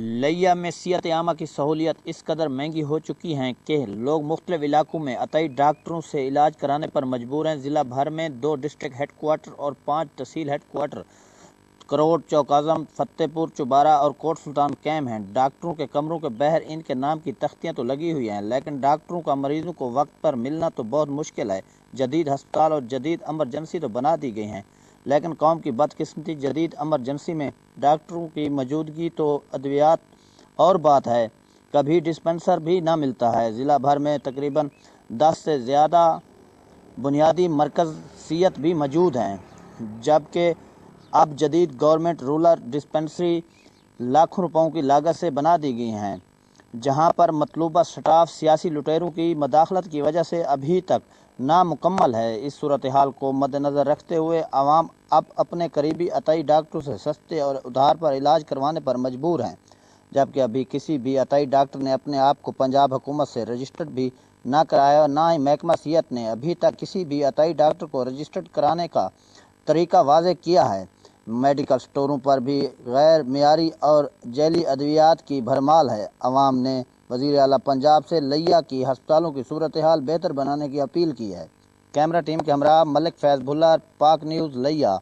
لیا میں صحت عامہ کی سہولیات اس قدر مہنگی ہو چکی ہیں کہ لوگ مختلف علاقوں میں عطائی ڈاکٹروں سے علاج کرانے پر مجبور ہیں۔ ضلع بھر میں 2 ڈسٹرکٹ ہیڈ کوارٹر اور 5 تحصیل ہیڈ کوارٹر کروٹ، چوک اعظم، فتح پور، چوبارہ اور کوٹ سلطان قائم ہیں۔ ڈاکٹروں کے کمروں کے باہر ان کے نام کی تختیاں تو لگی ہوئی ہیں، لیکن ڈاکٹروں کا مریضوں کو وقت پر ملنا تو بہت مشکل ہے۔ جدید ہسپتال اور جدید ایمرجنسی تو بنا دی گئی ہیں، لیکن قوم کی بدقسمتی جدید ایمرجنسی میں ڈاکٹروں کی موجودگی تو ادویات اور بات ہے، کبھی ڈسپنسر بھی نہ ملتا ہے۔ ضلع بھر میں تقریباً 10 سے زیادہ بنیادی مرکز صحت بھی موجود ہیں، جبکہ اب جدید گورنمنٹ رورل ڈسپنسری لاکھوں روپوں کی لاگت سے بنا دی گئی ہیں، جہاں پر مطلوبہ سٹاف سیاسی لٹیروں کی مداخلت کی وجہ سے ابھی تک نامکمل ہے۔ اس صورتحال کو مدنظر رکھتے ہوئے عوام اب اپنے قریبی عطائی ڈاکٹروں سے سستے اور ادھار پر علاج کروانے پر مجبور ہیں، جبکہ ابھی کسی بھی عطائی ڈاکٹر نے اپنے آپ کو پنجاب حکومت سے رجسٹرڈ بھی نہ کرایا، نہ ہی محکمہ صحت نے ابھی تک کسی بھی عطائی ڈاکٹر کو رجسٹرڈ کرانے کا طریقہ واضح کیا ہے۔ میڈیکل سٹوروں پر بھی غیر معیاری اور جعلی ادویات کی بھرمار ہے۔ عوام نے وزیر اعلیٰ پنجاب سے لیا کی ہسپتالوں کی صورتحال بہتر بنانے کی اپیل کی ہے۔ کیمرہ ٹیم کے ہمراہ ملک فیض بھلر، پاک نیوز، لیا۔